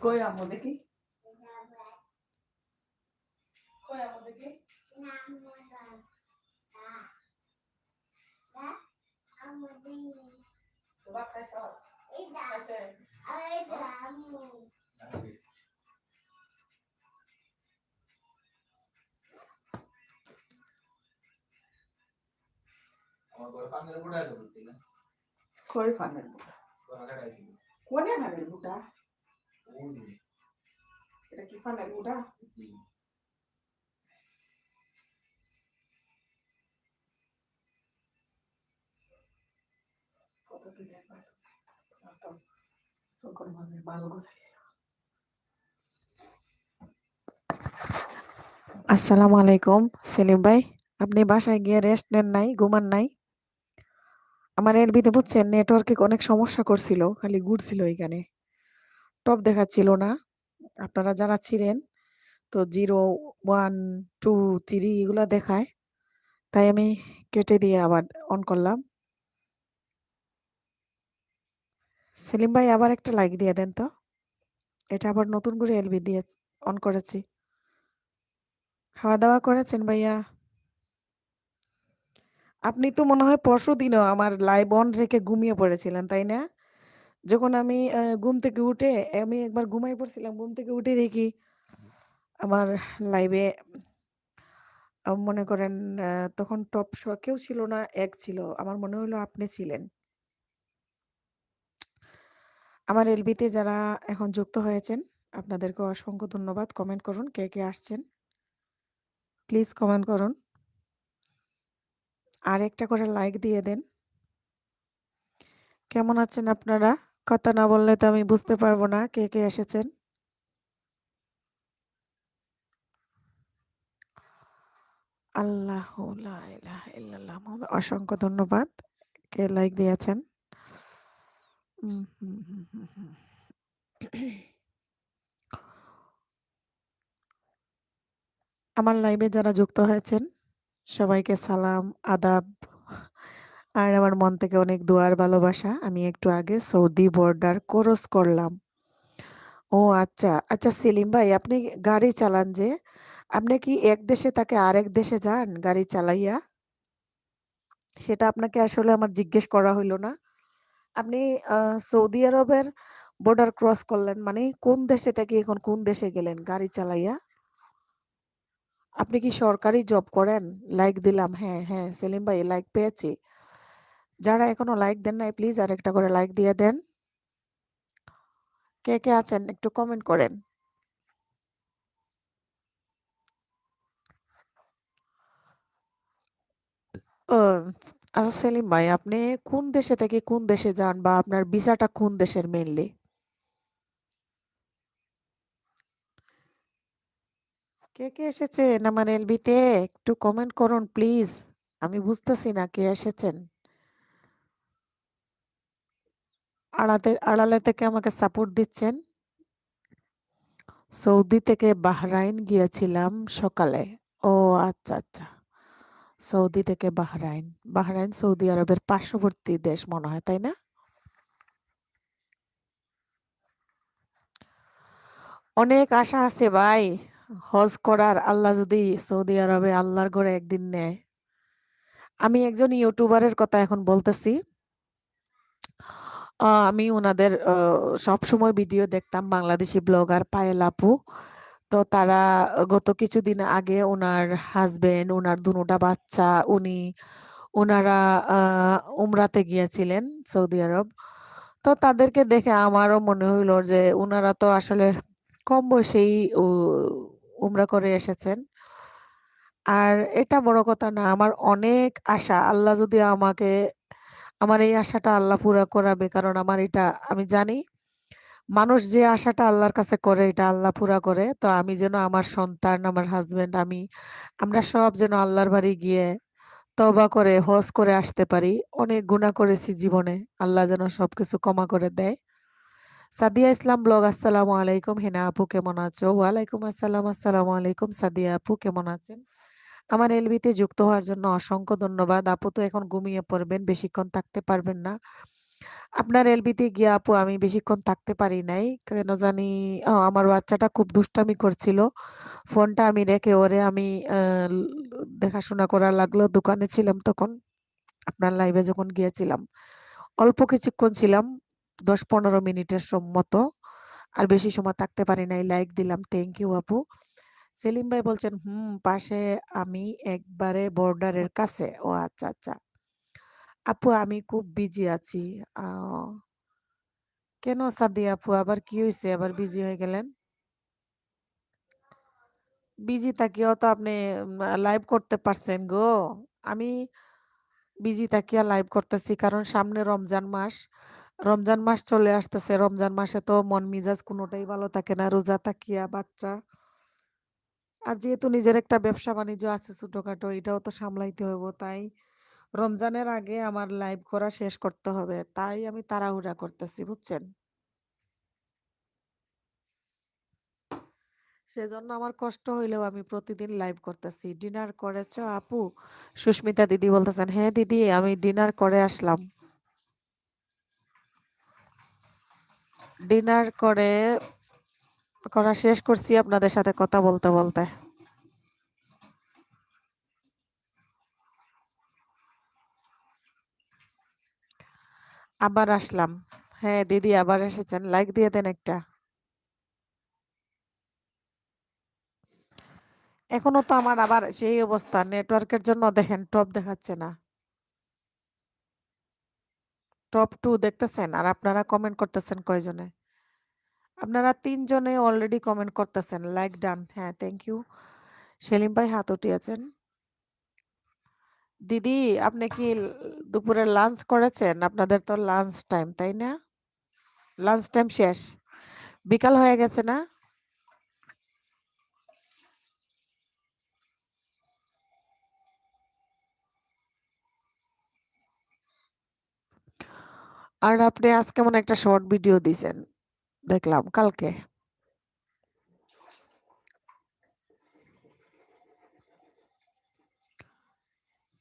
কই আম্মু দেখি কই আম্মু দেখি বাপ খাইছ খাইছে কই ফানের বুটা কোনে ফানের বুটা এটা কি ফানের বুটা কত কি দেখবা তো সকল মানে ভালো গোছাইছে। আসসালামু আলাইকুম সেলিম ভাই, আপনি বাসায় গিয়ে রেস্ট নেন নাই, ঘুমান নাই? আমার এলবিতে বুঝছেন নেটওয়ার্কে অনেক সমস্যা করছিল, খালি ঘুরছিল এখানে, টপ দেখাচ্ছিল না। আপনারা যারা ছিলেন তো 0 1 2 3 এগুলা দেখায়, তাই আমি কেটে দিয়ে আবার অন করলাম। সেলিম ভাই আবার একটা লাইক দিয়ে দেন তো, এটা আবার নতুন করে এলবি দিয়ে অন করেছি। খাওয়া দাওয়া করেছেন ভাইয়া? আপনি তো মনে হয় পরশুদিনও আমার লাইভ অন রেখে ঘুমিয়ে পড়েছিলেন, তাই না? যখন আমি ঘুম থেকে উঠে আমি একবার ঘুমাই পড়ছিলাম, ঘুম থেকে উঠে দেখি আমার লাইভে মনে করেন তখন টপ শো কেউ ছিল না, এক ছিল। আমার মনে হলো আপনি ছিলেন। আমার এলবিতে যারা এখন যুক্ত হয়েছেন আপনাদেরকে অসংখ্য ধন্যবাদ। কমেন্ট করুন কে কে আসছেন, প্লিজ কমেন্ট করুন, আর একটা করে লাইক দিয়ে দেন। কেমন আছেন আপনারা? কথা না বললে তো আমি বুঝতে পারবো না কে কে এসেছেন। আল্লাহু লা ইলাহা ইল্লাল্লাহ মুহাম্মাদ, অসংখ্য ধন্যবাদ কে লাইক দিয়েছেন। হুম, হুম, হুম, হুম, হুম। আমার লাইভে যারা যুক্ত হয়েছেন সবাইকে সালাম, আদাব, আর আমার মন থেকে অনেক দোয়ার ভালোবাসা। আমি একটু আগে সৌদি বর্ডার ক্রস করলাম। ও আচ্ছা আচ্ছা, সেলিম ভাই আপনি গাড়ি চালান যে, আপনি কি এক দেশে তাকে আরেক দেশে যান গাড়ি চালাইয়া? সেটা আপনাকে আসলে আমার জিজ্ঞেস করা হইলো না। আপনি সৌদি আরবের বর্ডার ক্রস করলেন মানে কোন দেশে থেকে এখন কোন দেশে গেলেন গাড়ি চালাইয়া? আপনি কি সরকারি জব করেন? লাইক দিলাম, হ্যাঁ হ্যাঁ সেলিম ভাই লাইক পেয়েছি। যারা এখনো লাইক দেন নাই প্লিজ আরেকটা করে লাইক দিয়ে দেন। কে কে আছেন একটু কমেন্ট করেন। ও আচ্ছা সেলিম ভাই, আপনি কোন দেশে থেকে কোন দেশে যান বা আপনার ভিসাটা কোন দেশের মেইনলি? কে কে এসেছেন আমার এলবিতে একটু কমেন্ট করুন প্লিজ, আমি বুঝতেছি না কে এসেছেন। আড়ালে থেকে আমাকে সাপোর্ট দিচ্ছেন। সৌদি থেকে বাহরাইন গিয়েছিলাম সকালে। ও আচ্ছা আচ্ছা, সৌদি থেকে বাহরাইন। বাহরাইন সৌদি আরবের পার্শ্ববর্তী দেশ মনে হয়, তাই না? অনেক আশা আছে ভাই হজ করার, আল্লাহ যদি সৌদি আরবে আল্লাহর ঘরে একদিন নেয়। আমি একজন ইউটিউবারের কথা এখন বলতেছি। আমি ওনাদের সবসময় ভিডিও দেখতাম, বাংলাদেশি ব্লগার পায়েল আপু। তো তারা গত কিছুদিন আগে ওনার হাজবেন্ড, ওনার দুটা বাচ্চা, ওনারা উমরাতে গিয়েছিলেন সৌদি আরব। তো তাদেরকে দেখে আমারও মনে হইলো যে ওনারা তো আসলে কম বয়সেই উমরা করে এসেছেন। আর এটা বড় কথা না, আমার অনেক আশা আল্লাহ যদি আমাকে, আমার এই আশাটা আল্লাহ পুরা করাবে, কারণ আমার এটা আমি জানি মানুষ যে আশাটা আল্লাহর কাছে করে এটা আল্লাহ পুরা করে। তো আমি যেন আমার সন্তান, আমার হাজবেন্ড, আমরা সব যেন আল্লাহর বাড়ি গিয়ে তওবা করে হজ করে আসতে পারি। অনেক গুনাহ করেছি জীবনে, আল্লাহ যেন সবকিছু ক্ষমা করে দেয়। সাদিয়া ইসলাম ব্লগ, আসসালামু আলাইকুম। হেনা আপু কেমন আছো? ওয়ালাইকুম আসসালাম। আসসালামু আলাইকুম সাদিয়া আপু, কেমন আছেন? আমার এলবিতে যুক্ত হওয়ার জন্য অসংখ্য ধন্যবাদ। আপু তো এখন ঘুমিয়ে পড়বেন, বেশিক্ষণ থাকতে পারবেন না। আপনার এলবিতে গিয়ে আপু আমি বেশিক্ষণ থাকতে পারি নাই। কেন জানি আমার বাচ্চাটা খুব দুষ্টামি করছিল। ফোনটা আমি রেখে ওরে আমি আ দেখাশোনা করা লাগলো। দোকানে ছিলাম তখন। আপনার লাইভে যখন গিয়েছিলাম। অল্প কিছুক্ষণ ছিলাম। ১০-১৫ মিনিটের মতো। আর বেশি সময় থাকতে পারি নাই। লাইক দিলাম। থ্যাংক ইউ আপু। সেলিম ভাই বলছেন, পাশে আমি একবারে বর্ডারের কাছে। ও আচ্ছা, আচ্ছা। আপু আমি খুব বিজি আছি। আ কেন সাদিয়া আপু আবার কি হইছে? আবার বিজি হয়ে গেলেন? বিজি থাকিয়াও তো আপনি লাইভ করতে পারছেন গো। আমি বিজি থাকিয়া লাইভ করতেছি কারণ সামনে রমজান মাস। রমজান মাস চলে আসতেছে। রমজান মাসে তো মন মেজাজ কোনটাই ভালো থাকে না। রোজা থাকিয়া বাচ্চা। আর যেহেতু নিজের একটা ব্যবসা-বাণিজ্য আছে ছোটখাটো এটাও তো সামলাইতে হইব। তাই রমজানের আগে আমার লাইভ করা শেষ করতে হবে। তাই আমি তাড়াহুড়া করতেছি বুঝছেন? সেজন্য আমার কষ্ট হইলেও আমি প্রতিদিন লাইভ করতেছি। ডিনার করেছ আপু? সুস্মিতা দিদি বলতেছেন, হ্যাঁ দিদি আমি ডিনার করে আসলাম। ডিনার করা শেষ করছি আপনাদের সাথে কথা বলতে, বলতে। আবার আসলাম। হ্যাঁ দিদি আবার এসেছেন। লাইক দিয়ে দেন একটা। এখনো তো আমার আবার সেই অবস্থা। নেটওয়ার্কের জন্য দেখেন টপ দেখাচ্ছে না। টপ 2 দেখতেছেন আর আপনারা কমেন্ট করতেছেন কয়জনে? আপনারা ৩ জনে অলরেডি কমেন্ট করতেছেন। Like done. হ্যাঁ, থ্যাংক ইউ। সেলিম ভাই হাত উঠিয়েছেন। দিদি আপনি কি দুপুরে লাঞ্চ করেছেন? আপনাদের তো লাঞ্চ টাইম, তাই না? লাঞ্চ টাইম শেষ। বিকাল হয়ে গেছে না? আর আপনি আজকে মনে একটা শর্ট ভিডিও দিছেন। দেখলাম কালকে।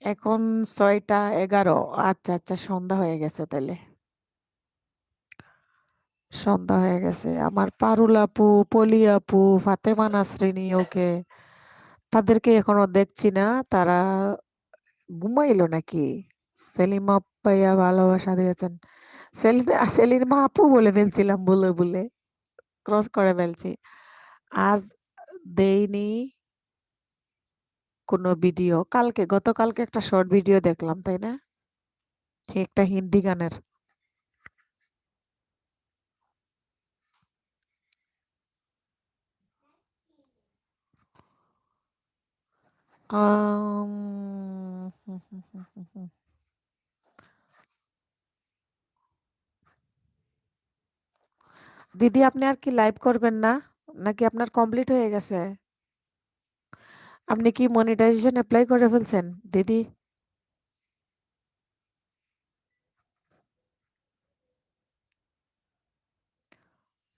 এখন ৬টা ১১। আচ্ছা, আচ্ছা সন্ধ্যা হয়ে গেছে তাইলে। সন্ধ্যা হয়ে গেছে। আমার পারুল আপু, পলি আপু, ফাতেমা নাসরিনী ওকে তাদেরকে এখনো দেখছি না। তারা ঘুমাইলো নাকি? সেলিমা ভাইয়া ভালোবাসা দিয়েছেন। সেলিমা আপু বলে ফেলছিলাম ভুলে। ক্রস করে ফেলছি। আজ দেইনি কোনো ভিডিও। গতকালকে একটা শর্ট ভিডিও দেখলাম, তাই না? একটা হিন্দি গানের। আম হুম, হুম, হুম, হুম, হুম। দিদি আপনি আর কি লাইভ করবেন না? নাকি আপনার কমপ্লিট হয়ে গেছে? আপনি কি মনিটাইজেশন এপ্লাই করে ফেলছেন? দিদি?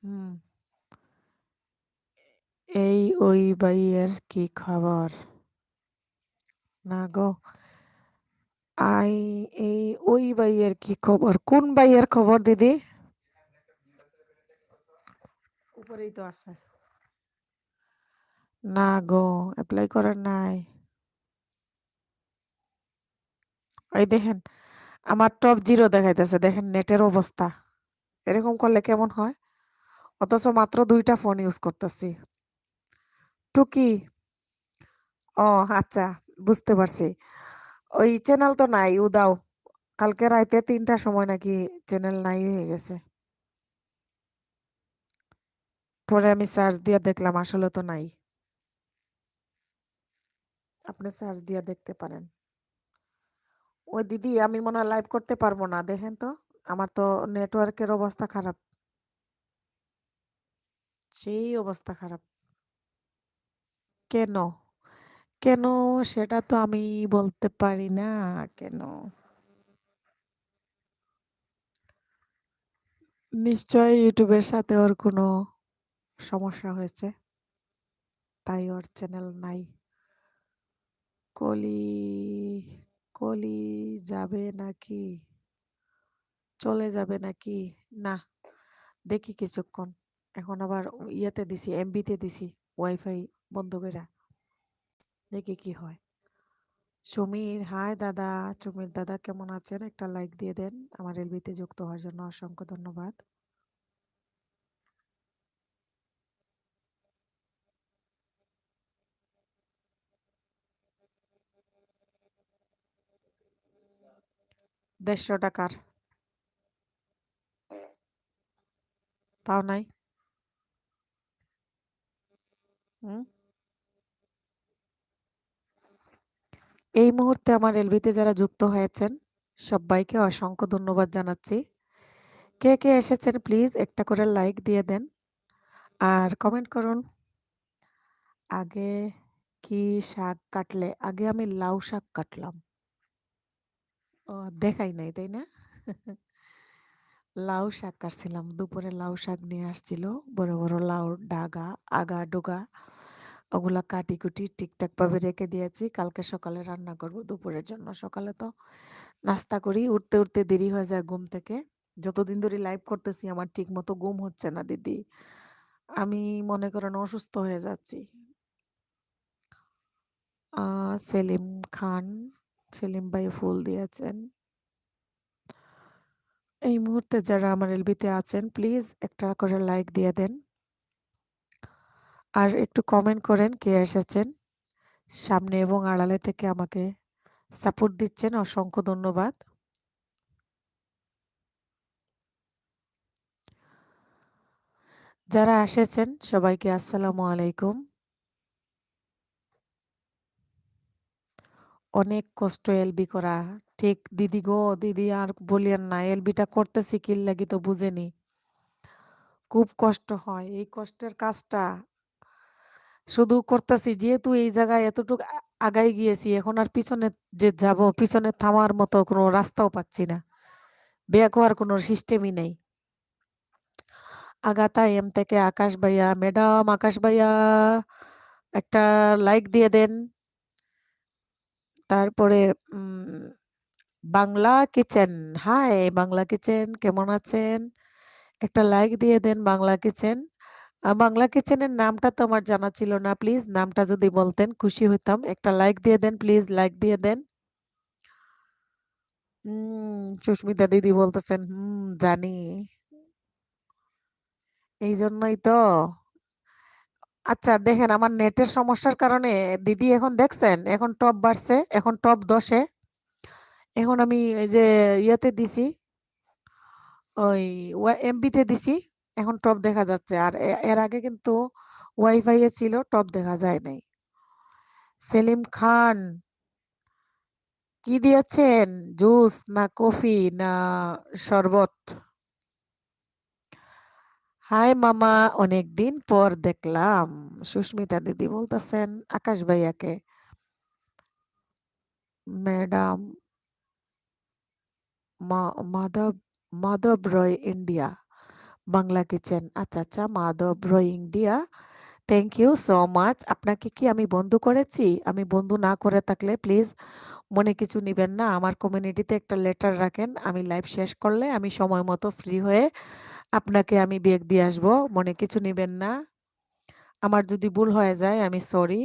হুম। এই ওই ভাইয়ের কি খবর? না গো। আই এই ওই ভাইয়ের কি খবর? কোন ভাইয়ের খবর দিদি? উপরেই তো আছে। না গো, এপ্লাই করার নাই। এই দেখেন, আমার টপ 0 দেখাইতেছে। দেখেন নেটের অবস্থা। এরকম করলে কেমন হয়? অথচ মাত্র ২ টা ফোন ইউজ করতেছি। টুকি? ও আচ্ছা, বুঝতে পারছি। ওই চ্যানেল তো নাই, উদাও। কালকে রাইতে ৩ টার সময় নাকি চ্যানেল নাই হয়ে গেছে। পরে আমি সার্চ দিয়া দেখলাম আসলে তো নাই। আপনি সার্চ দিয়া দেখতে পারেন। ওই দিদি আমি মনে হয় লাইভ করতে পারবো না। দেখেন তো। আমার তো নেটওয়ার্কের অবস্থা খারাপ। সেই অবস্থা খারাপ। কেন? কেন সেটা তো আমি বলতে পারি না। কেন? নিশ্চয়ই ইউটিউবের সাথে ওর কোনো সমস্যা হয়েছে। তাই ওর চ্যানেল নাই। কলি কলি যাবে নাকি? চলে যাবে নাকি? না, দেখি কিছুক্ষণ। এখন আবার ইয়েতে দিছি, এমবিতে দিছি, ওয়াইফাই বন্ধ কইরা। দেখি কি হয়। সমীর, হাই দাদা। সমীর দাদা কেমন আছেন? একটা লাইক দিয়ে দেন। আমার এলবিতে যুক্ত হওয়ার জন্য অসংখ্য ধন্যবাদ। ৳১৫০ পাও নাই? হুম? এই মুহূর্তে আমার এলবিতে যারা যুক্ত হয়েছেন, সব্বাইকে অসংখ্য ধন্যবাদ জানাচ্ছি। কে, কে এসেছেন প্লিজ একটা করে লাইক দিয়ে দেন। আর কমেন্ট করুন। আগে কি শাক কাটলে? আগে আমি লাউ শাক কাটলাম। ও দেখাই নাই, তাই না? লাউ শাক কাটছিলাম। দুপুরে লাউ শাক নিয়ে আসছিল। বড়, বড় লাউর ডগা, আগা-ডোগা ওগুলা কাটি-কুটি ঠিকঠাকভাবে রেখে দিয়েছি। কালকে সকালে রান্না করব দুপুরের জন্য। সকালে তো নাস্তা করি। উঠতে, উঠতে দেরি হয়ে যায় ঘুম থেকে। যতদিন ধরে লাইভ করতেছি আমার ঠিকমতো ঘুম হচ্ছে না দিদি। আমি মনে করেন অসুস্থ হয়ে যাচ্ছি। আ সেলিম খান, সেলিম ভাই ফুল দিয়েছেন। এই মুহূর্তে যারা আমার এলবিতে আছেন প্লিজ একটা করে লাইক দিয়ে দেন। আর একটু কমেন্ট করেন কে এসেছেন। সামনে এবং আড়ালে থেকে আমাকে সাপোর্ট দিচ্ছেন। অসংখ্য ধন্যবাদ। যারা এসেছেন সবাইকে আসসালামু আলাইকুম। অনেক কষ্ট এলবি করা। ঠিক দিদি গো, দিদি আর বলিয়েন না। এলবিটা করতেছি কিল লাগি তো বুঝেনি। খুব কষ্ট হয়। এই কষ্টের কাজটা শুধু করতেছি যেহেতু এই জায়গায় এতটুকু আগাই গিয়েছি এখন আর পিছনে যে যাব পিছনে থামার মতো কোনো রাস্তাও পাচ্ছি না। ব্যাক হওয়ার কোনো সিস্টেমই নেই। আগাতা এম থেকে আকাশ ভাইয়া, ম্যাডাম আকাশ ভাইয়া একটা লাইক দিয়ে দেন। তারপরে Bangla kitchen, hi Bangla kitchen কেমন আছেন? একটা লাইক দিয়ে দেন বাংলা কিচেন। বাংলা কিচেনের নামটা তো আমার জানা ছিল না। প্লিজ নামটা যদি বলতেন খুশি হইতাম। একটা লাইক দিয়ে দেন প্লিজ, লাইক দিয়ে দেন। সুস্মিতা দিদি বলতেছেন, জানি। এইজন্যই তো। আচ্ছা দেখেন আমার নেটের সমস্যার কারণে দিদি এখন দেখছেন, এখন টপ বাড়ছে, এখন টপ 10 এ। এখন আমি এই যে ইয়েতে দিছি, ওই এমবিতে দিছি, এখন টপ দেখা যাচ্ছে। আর এর আগে কিন্তু ওয়াইফাই এ ছিল, টপ দেখা যায় নাই। সেলিম খান, কি দিয়েছেন? জুস না কফি না শরবত? হাই মামা, অনেকদিন পর দেখলাম। সুস্মিতা দিদি বলতেছেন আকাশ ভাইয়াকে। Madam Madhab Madhab Roy India Bangla kitchen. আচ্ছা আচ্ছা, Madhab Roy India, thank you so much. আপনাকে কি আমি বন্ধু করেছি? আমি বন্ধু না করে থাকলে প্লিজ মনে কিছু নিবেন না। আমার কমিউনিটিতে একটা লেটার রাখেন। আমি লাইভ শেষ করলে আমি সময় মতো ফ্রি হয়ে আপনাকে আমি ব্যাক দিয়ে আসবো। মনে কিছু নিবেন না। আমার যদি ভুল হয়ে যায় আমি সরি।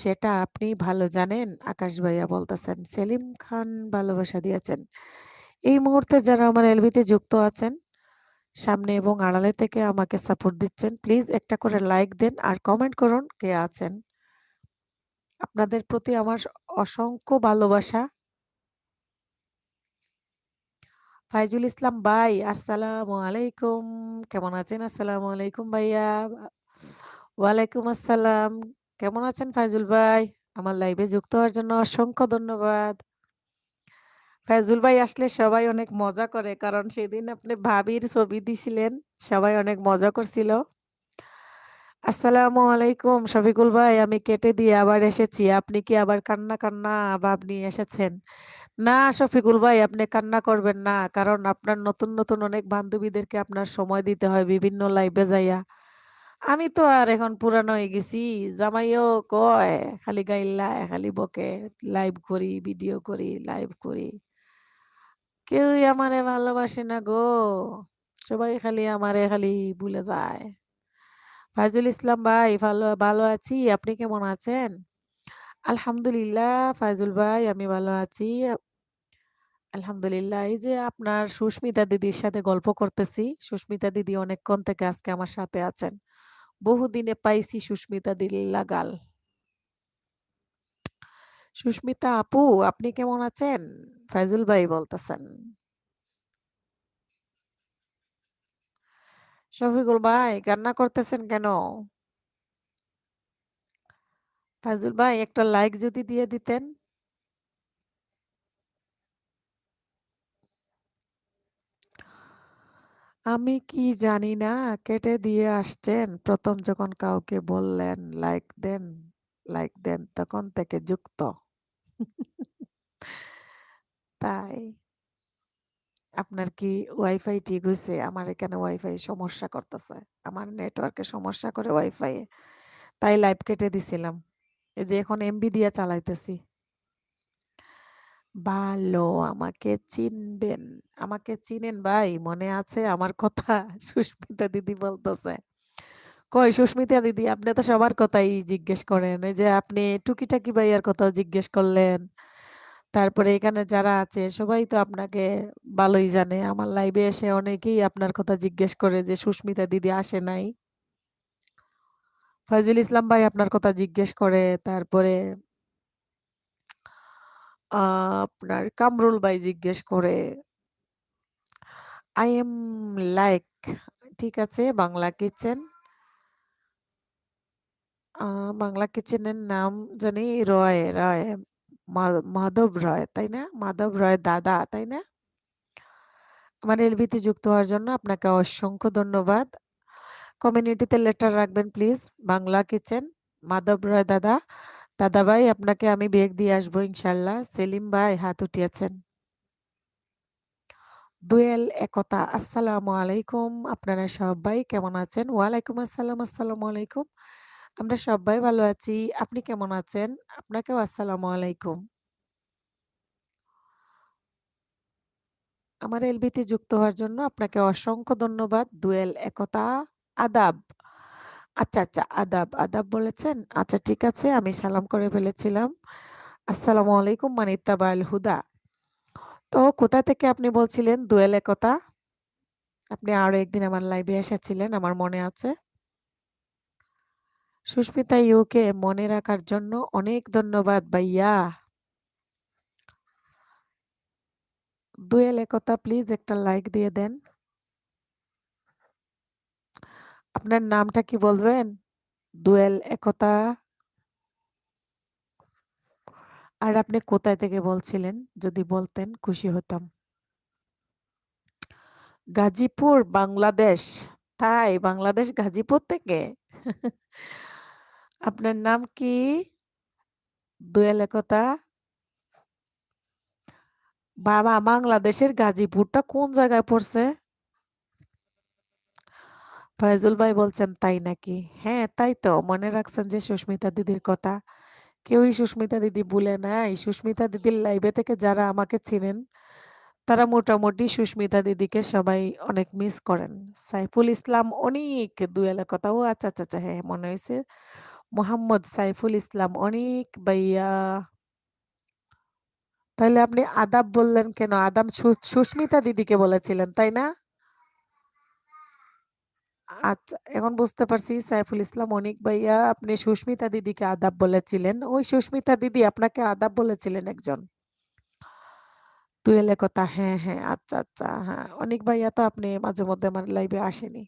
সেটা আপনি ভালো জানেন। আকাশ ভাইয়া বলতেছেন। সেলিম খান ভালোবাসা দিয়েছেন। এই মুহূর্তে যারা আমার এলবিতে যুক্ত আছেন, সামনে এবং আড়ালে থেকে আমাকে সাপোর্ট দিচ্ছেন। প্লিজ একটা করে লাইক দেন আর কমেন্ট করুন কে আছেন। আপনাদের প্রতি আমার অসংখ্য ভালোবাসা। ফাইজুল ইসলাম ভাই, আসসালামু আলাইকুম। কেমন আছেন? আসসালামু আলাইকুম ভাইয়া। ওয়ালাইকুম আসসালাম। কেমন আছেন ফাইজুল ভাই? আমার লাইভে যুক্ত হওয়ার জন্য অসংখ্য ধন্যবাদ। ফাইজুল ভাই আসলে সবাই অনেক মজা করে। কারণ সেদিন আপনি ভাবির ছবি দিছিলেন। সবাই অনেক মজা করছিল। আসসালামু আলাইকুম শফিকুল ভাই, আমি কেটে দিয়ে আবার এসেছি। আপনি কি আবার কান্না, কান্না ভাব নিয়ে এসেছেন? না শফিকুল ভাই, আপনি কান্না করবেন না। কারণ আপনার নতুন, নতুন অনেক বান্ধবীদেরকে আপনার সময় দিতে হয় বিভিন্ন লাইভে যাইয়া। আমি তো আর এখন পুরানো হয়ে গেছি। জামাইও কয় খালি গাইল্লা খালি বকে। লাইভ করি, ভিডিও করি, লাইভ করি। কেউই আমারে ভালোবাসে না গো। সবাই খালি আমারে ভুলে যায়। ফাইজুল ইসলাম ভাই ভালো ভালো আছি। আপনি কেমন আছেন? আলহামদুলিল্লাহ ফাইজুল ভাই আমি ভালো আছি। আলহামদুলিল্লাহ। এই যে আপনার সুস্মিতা দিদির সাথে গল্প করতেছি। সুস্মিতা দিদি অনেকক্ষণ থেকে আজকে আমার সাথে আছেন। বহুদিনে পাইছি সুস্মিতা দিদির লাগাল। সুস্মিতা আপু আপনি কেমন আছেন? ফাইজুল ভাই বলতেছেন। শফিকুল ভাই কান্না করতেছেন কেন? ফাইজুল ভাই একটা লাইক যদি দিয়ে দিতেন। আমি কি জানি না কেটে দিয়ে আসছেন। প্রথম যখন কাউকে বললেন লাইক দেন তখন থেকে যুক্ত। তাই আপনার কি ওয়াইফাই ঠিক হইছে? আমার এখানে ওয়াইফাই সমস্যা করতেছে। আমার নেটওয়ার্কে সমস্যা করে ওয়াইফাই এ। তাই লাইভ কেটে দিছিলাম। এই যে এখন এমবি দিয়ে চালাইতেছি। ভালো আমাকে চিনবেন। আমাকে চিনেন ভাই? মনে আছে আমার কথা? সুস্মিতা দিদি বলতেছে। কই সুস্মিতা দিদি আপনি তো সবার কথাই জিজ্ঞেস করেন। এই যে আপনি টুকিটাকি ভাইয়ার কথাও জিজ্ঞেস করলেন। তারপরে এখানে যারা আছে সবাই তো আপনাকে ভালোই জানে। আমার লাইভে এসে অনেকেই আপনার কথা জিজ্ঞেস করে যে সুস্মিতা দিদি আসে নাই। ফয়জুল ইসলাম ভাই আপনার কথা জিজ্ঞেস করে। তারপরে আপনার কামরুল ভাই জিজ্ঞেস করে। আই এম লাইক ঠিক আছে বাংলা কিচেন। আ বাংলা কিচেনের নাম জানি রয় মাধব রয়, তাই না? মাধব রয় দাদা, তাই না? আমার এলবিতে যুক্ত হওয়ার জন্য আপনাকে অসংখ্য ধন্যবাদ। কমিউনিটিতে লেটার রাখবেন প্লিজ। বাংলা কিচেন, মাধব রয় দাদা। দাদা ভাই আপনাকে আমি বেগ দিয়ে আসবো ইনশাল্লাহ। সেলিম ভাই হাত উঠিয়েছেন। দোয়েল একতা আসসালামু আলাইকুম। আপনারা সবাই কেমন আছেন? ওয়ালাইকুম আসসালাম, আসসালামু আলাইকুম। আমরা সবাই ভালো আছি। আপনি কেমন আছেন? আপনাকেও আসসালামু আলাইকুম। আমার এলবিতে যুক্ত হওয়ার জন্য আপনাকে অসংখ্য ধন্যবাদ। দোয়েল একতা আদাব। আচ্ছা, আদাব বলেছেন? আচ্ছা ঠিক আছে আমি সালাম করে ফেলেছিলাম। আসসালামু আলাইকুম মান ইত্তাবা'আল হুদা। তো কোথা থেকে আপনি বলছিলেন দোয়েল একতা? আপনি আরো একদিন আমার লাইভে এসেছিলেন আমার মনে আছে। সুস্মিতা ইউকে মনে রাখার জন্য অনেক ধন্যবাদ ভাইয়া। দোয়েল একতা প্লিজ একটা লাইক দিয়ে দেন। আপনার নামটা কি বলবেন? দোয়েল একতা। আর আপনি কোথায় থেকে বলছিলেন? যদি বলতেন খুশি হতাম। গাজীপুর, বাংলাদেশ। তাই বাংলাদেশ গাজীপুর থেকে? আপনার নাম কি? দোয়েল একতা? বাবা বাংলাদেশের গাজীপুরটা কোন জায়গায় পড়ছে? ফয়জুল ভাই বলছেন তাই নাকি? হ্যাঁ, তাই তো। মনে রাখছেন যে সুস্মিতা দিদির কথা। কেউই সুস্মিতা দিদি ভুলে নাই। সুস্মিতা দিদির লাইভে থেকে যারা আমাকে চিনেন, তারা মোটামুটি সুস্মিতা দিদিকে সবাই অনেক মিস করেন। সাইফুল ইসলাম অনিক দুয়েলের কথা। ও আচ্ছা, হ্যাঁ, মনে হইছে। মোহাম্মদ সাইফুল ইসলাম অনিক ভাইয়া। তাইলে আপনি আদাব বললেন কেন? আদাব সুস্মিতা দিদিকে বলেছিলেন, তাই না? আচ্ছা, এখন বুঝতে পারছি সাইফুল ইসলাম অনিক ভাইয়া আপনি সুস্মিতা দিদিকে আদাব বলেছিলেন। ওই সুস্মিতা দিদি আপনাকে আদাব বলেছিলেন একজন। দুয়েলের কথা হ্যাঁ, আচ্ছা, হ্যাঁ। অনিক ভাইয়া তো আপনি মাঝে মধ্যে আমার লাইভে আসেনি।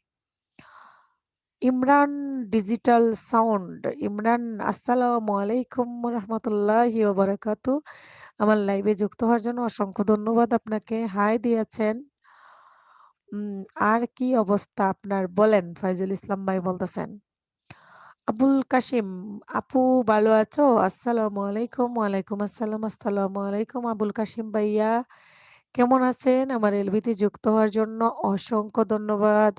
Imran digital sound. ইমরান আসসালামু আলাইকুম রহমতুল্লাহি ওয়া বারাকাতু। আমার লাইভে যুক্ত হওয়ার জন্য অসংখ্য ধন্যবাদ আপনাকে। হাই দিয়েছেন। উম আর কি অবস্থা আপনার বলেন? ফাইজুল ইসলাম ভাই বলতেছেন। আবুল কাশিম আপু ভালো আছো? আসসালামু আলাইকুম। ওয়ালাইকুম আসসালাম। আসসালামু আলাইকুম আবুল কাশিম ভাইয়া। কেমন আছেন? আমার এলবিতে যুক্ত হওয়ার জন্য অসংখ্য ধন্যবাদ।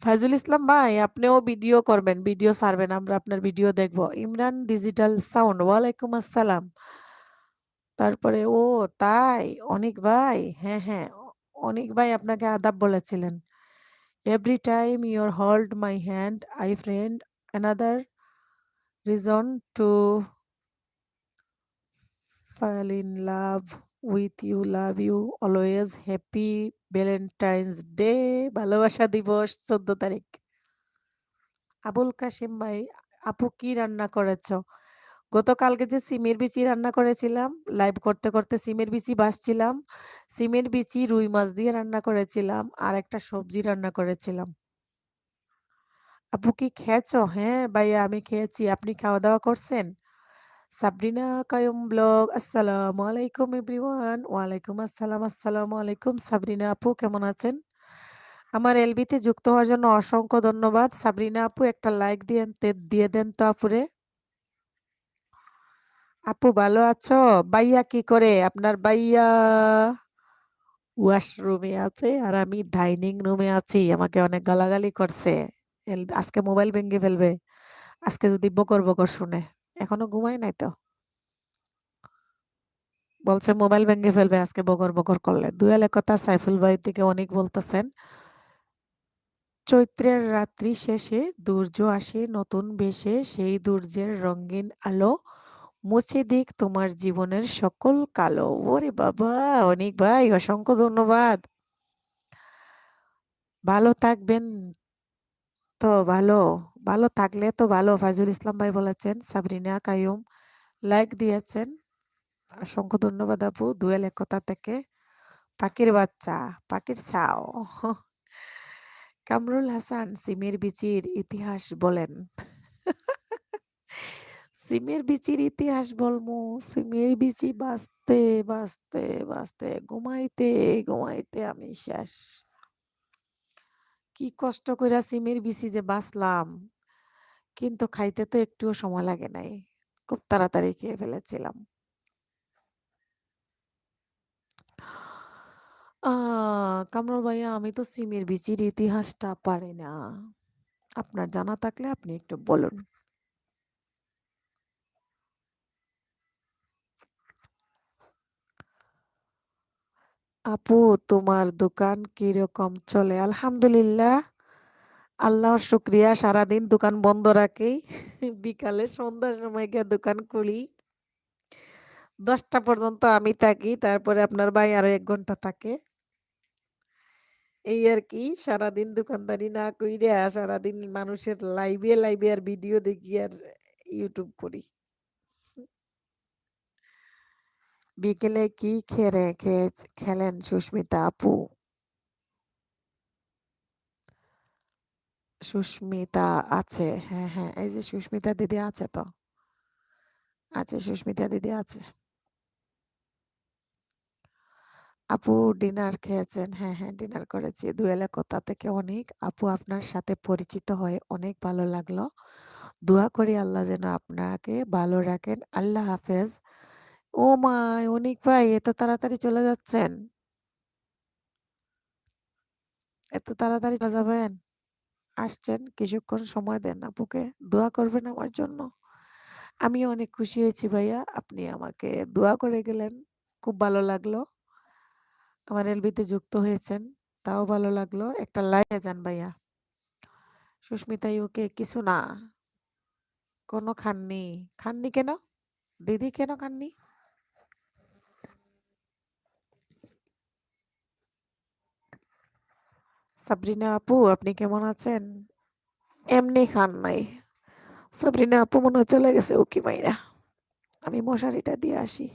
ফাইজুল ইসলাম ভাই আপনিও ভিডিও করবেন, ভিডিও ছাড়বেন। আমরা আপনার ভিডিও দেখব। ইমরান ডিজিটাল সাউন্ড ওয়ালাইকুম আসসালাম। তারপরে ও তাই? অনিক ভাই? হ্যাঁ, হ্যাঁ। অনিক ভাই আপনাকে আদাব বলেছিলেন। "Every time you hold my hand, I find another reason to fall in love with you. Love you always. Happy Valentine's Day." ভালোবাসা দিবস ১৪ তারিখ। আবুল কাশিম ভাই, আপু কি রান্না করেছ? গতকালকে যে সিমের বিচি রান্না করেছিলাম, লাইভ করতে, করতে সিমের বিচি ভাজছিলাম। সিমের বিচি রুই মাছ দিয়ে রান্না করেছিলাম। আর একটা সবজি রান্না করেছিলাম। আপু কি খেয়েছো? হ্যাঁ, ভাইয়া আমি খেয়েছি। আপনি খাওয়া-দাওয়া করছেন? সাবরিনা কায়ুম ব্লগ, আসসালামু আলাইকুম এভরিওয়ান। ওয়ালাইকুম আসসালাম, আসসালামু আলাইকুম। সাবরিনা আপু কেমন আছেন? আমার এলবিতে যুক্ত হওয়ার জন্য অসংখ্য ধন্যবাদ। সাবরিনা আপু একটা লাইক দিয়ে দেন তো আপুরে। আপু ভালো আছো? ভাইয়া কি করে? আপনার ভাইয়া ওয়াশরুমে আছে আর আমি ডাইনিং রুমে আছি। আমাকে অনেক গালাগালি করছে। আজকে মোবাইল ভেঙে ফেলবে। আজকে যদি বকর, বকর শুনে। এখনো ঘুমায় নাই তো। বলছে মোবাইল ভেঙে ফেলবে আজকে বকর, বকর করলে। দুয়াল একথা সাইফুল ভাই থেকে অনেক বলতেছেন। চৈত্রের রাত্রি শেষে সূর্য আসে নতুন বেশে, সেই সূর্যের রঙিন আলো মুছে দিক তোমার জীবনের সকল কালো। ওরে বাবা! অনিক ভাই অসংখ্য ধন্যবাদ। ভালো থাকবেন তো ভালো। ভালো থাকলে তো ভালো। ফাইজুল ইসলাম ভাই বলেছেন। সাবরিনা কাইয়ুম লাইক দিয়েছেন। অসংখ্য ধন্যবাদ আপু। দুয়েল একতা থেকে। পাখির বাচ্চা, পাখির ছাও। কামরুল হাসান সিমের বিচির ইতিহাস বলেন। সিমের বিচির ইতিহাস বলমু। সিমের বিচি বাঁচতে, বাঁচতে, বাঁচতে ঘুমাইতে, ঘুমাইতে আমি শেষ। কি কষ্ট কইরা সিমের বিচি যে বাঁচলাম। কিন্তু খাইতে তো একটুও সময় লাগে নাই। খুব তাড়াতাড়ি খেয়ে ফেলেছিলাম। আ কামরুল ভাইয়া আমি তো সিমের বিচির ইতিহাসটা পারি না। আপনার জানা থাকলে আপনি একটু বলুন। আপু তোমার দোকান কিরকম চলে? আলহামদুলিল্লাহ। আল্লাহর শুকরিয়া সারাদিন দোকান বন্ধ রাখি। বিকালে সন্ধ্যার সময় গিয়ে দোকান খুলি। ১০টা পর্যন্ত আমি থাকি। তারপরে আপনার ভাই আরো ১ ঘন্টা থাকে। এই আরকি সারাদিন দোকানদারি না কইরা সারাদিন মানুষের লাইভে, লাইভে আর ভিডিও দেখি আর YouTube করি। বিকেলে কি খেলেন সুস্মিতা আপু? সুস্মিতা আছে। হ্যাঁ, হ্যাঁ। এই যে সুস্মিতা দিদি আছে তো। আছে সুস্মিতা দিদি আছে। আপু ডিনার খেয়েছেন? হ্যাঁ, হ্যাঁ ডিনার করেছি। দুয়েলে কোথা থেকে অনেক। আপু আপনার সাথে পরিচিত হয়ে অনেক ভালো লাগলো। দোয়া করি আল্লাহ যেন আপনাকে ভালো রাখেন। আল্লাহ হাফেজ। ও মা! অনিক ভাই এত তাড়াতাড়ি চলে যাচ্ছেন? এত তাড়াতাড়ি চলে যাবেন? আসছেন কিছুক্ষণ সময় দেন আপুকে। দোয়া করবেন আমার জন্য। আমিও অনেক খুশি হয়েছি ভাইয়া। আপনি আমাকে দোয়া করে গেলেন। খুব ভালো লাগলো। আমার এলবিতে যুক্ত হয়েছেন। তাও ভালো লাগলো। একটা লাইকে যান ভাইয়া। সুস্মিতা ইউকে কিছু না। কোনো খাননি। খাননি কেন? দিদি কেন খাননি? সাবরিনা আপু আপনি কেমন আছেন? এমনি খান নাই। সাবরিনা আপু মনে হয় চলে গেছে উকি মাইরা। আমি মশারিটা দিয়ে আসি।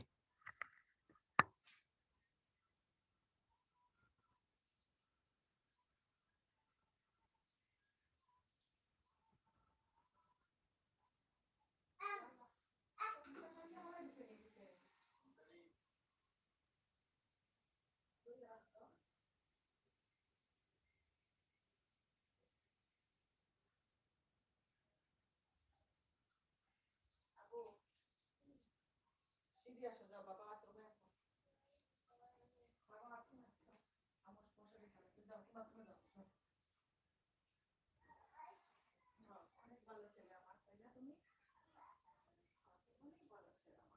সিঁড়ি আসো যাও বাবা বাথরুমে আছে। বাবা বাথরুমে আছে। আমার মশারি খারাপ। যাও বাথরুমে যাও। যাও। হ্যাঁ, অনেক ভালো ছেলে আমার তাই না তুমি? অনেক ভালো ছেলে আমার।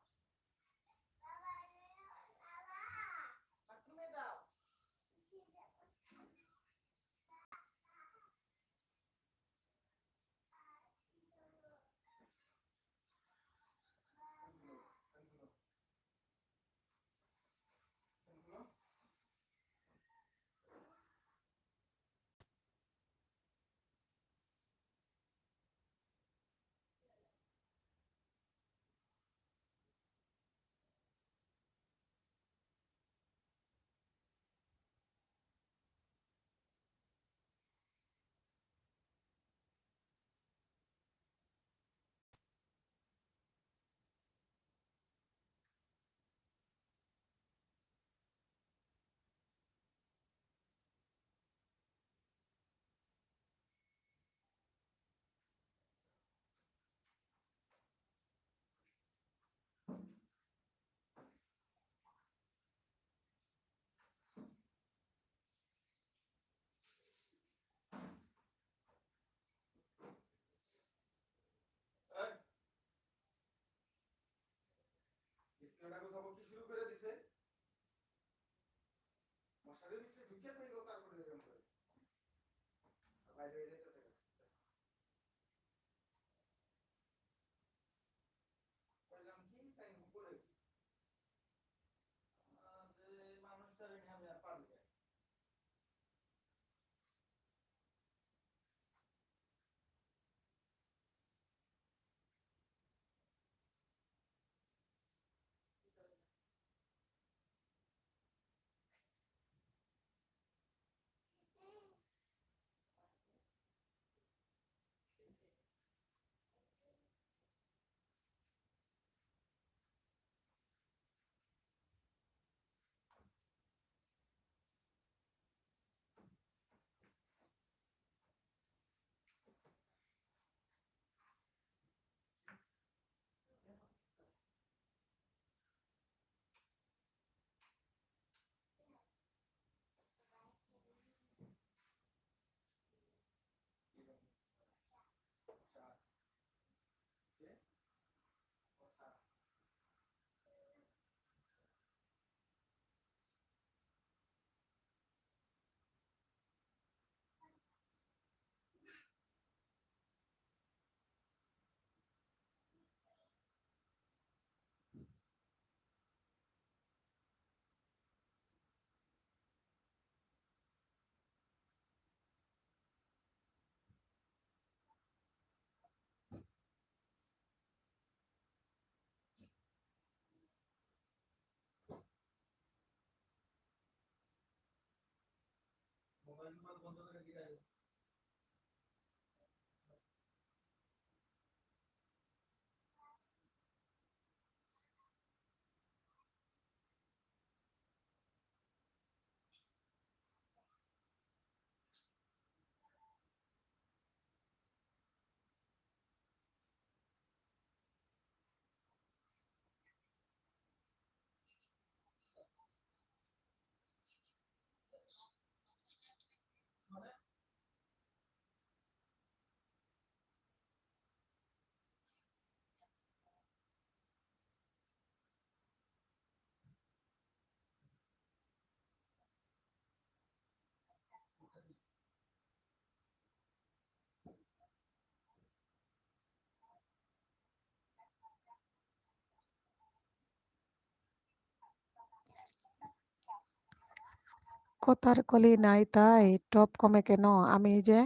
কথার কলি নাই তাই টপ কমে কেন? আমি এই যে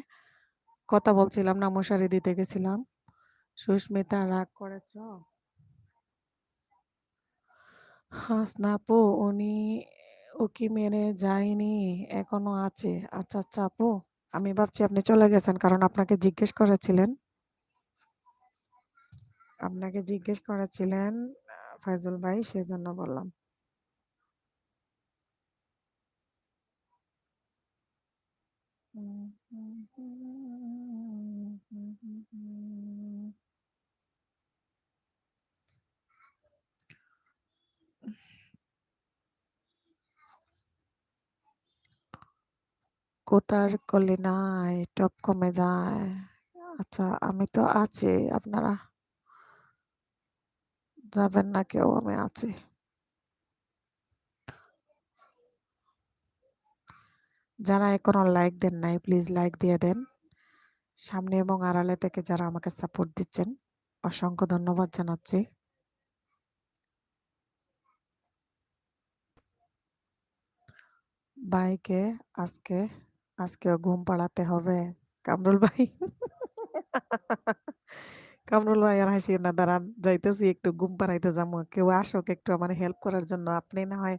কথা বলছিলাম না, মশারি দিতে গেছিলাম। সুস্মিতা রাগ করেছ? হাসনা আপু, ও কি মেরে যায়নি, এখনো আছে। আচ্ছা আচ্ছা আপু, আমি ভাবছি আপনি চলে গেছেন, কারণ আপনাকে জিজ্ঞেস করেছিলেন ফাইজুল ভাই, সেজন্য বললাম। কোথার কলি নাই, টপ কমে যায়। আচ্ছা, আমি তো আছি, আপনারা যাবেন না কেউ, আমি আছি। যারা এখনো লাইক দেন নাই, প্লিজ লাইক দিয়ে দেন। সামনে এবং আড়ালে থেকে যারা আমাকে সাপোর্ট দিচ্ছেন, অসংখ্য ধন্যবাদ জানাচ্ছি। ভাইকে আজকে আজকেও ঘুম পাড়াতে হবে। কামরুল ভাই, কামরুল ভাই আর হাসিয়ে না, দাঁড়ান, যাইতেছি, একটু ঘুম পাড়াইতে যাবো। কেউ আসুক একটু আমার হেল্প করার জন্য। আপনি না হয়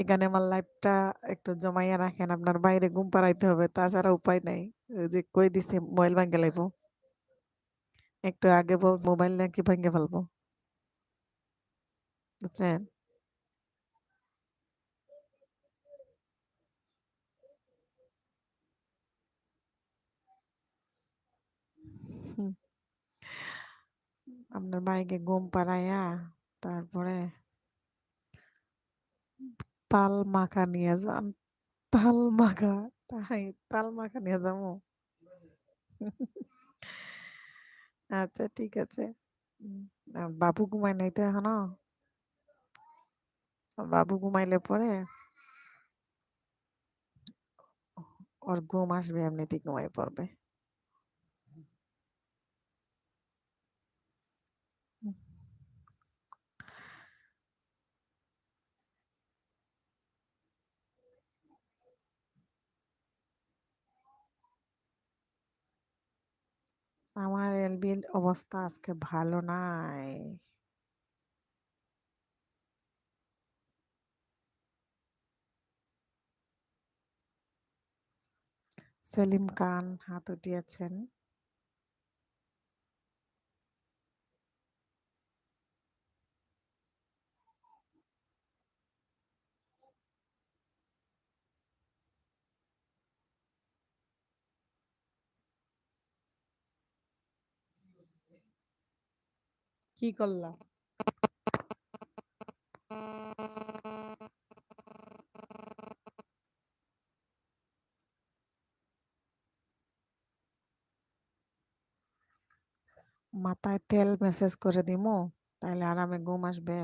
এখানে আমার লাইফটা একটু জমাইয়া রাখেন, আপনার বাইরে ঘুম পাড়াইতে হবে, তাছাড়া উপায় নাই। ওই যে কই দিছে মোবাইল ভাঙ্গে লাইবো, একটু আগে বল মোবাইল নাকি ভাঙ্গে ফেলবো, বুঝছেন? হুম, আপনার ভাইকে ঘুম পাড়াইয়া তারপরে তাল মাখা নিয়ে যান। তাল মাখা, তাই তাল মাখা নিয়ে যাবো। আচ্ছা ঠিক আছে। উম, বাবু ঘুমায় নাই তো এখনো? বাবু ঘুমাইলে পরে ওর ঘুম আসবে, এমনিতেই ঘুমায় পড়বে। আমার এলবির অবস্থা আজকে ভালো নাই। সেলিম খান হাত উঠিয়েছেন। কি করলা? মাথায় তেল মেসেজ করে দিমু, তাইলে আরামে ঘুম আসবে।